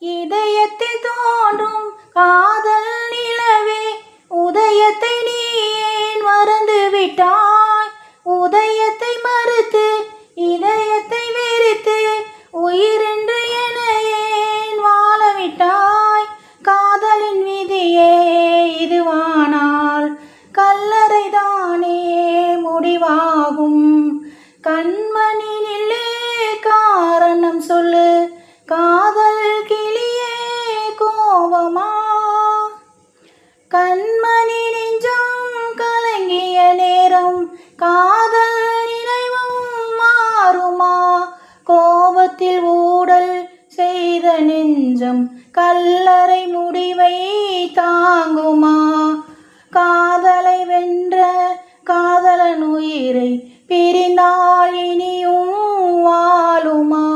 இதயத்தில் தோன்றும் காதல் நிலவே, உதயத்தை நீ ஏன் மறந்து விட்டாய்? உதயத்தை மறுத்து இதயத்தை வெறுத்து உயிரென்று என ஏன் வாழவிட்டாய்? காதலின் விதியே இதுவானால் கல்லறைதானே முடிவாகும். கண்மணி நில்லே, காரணம் சொல்லு, காதல் கிளியே கோபமா? கண்மணி நெஞ்சம் கலங்கிய நேரம் காதல் நினைவும் மாறுமா? கோபத்தில் ஊடல் செய்த நெஞ்சம் கல்லறை முடிவை தாங்குமா? காதலை வென்ற காதலன் உயிரை பிரிந்தால் இனியும் வாழுமா?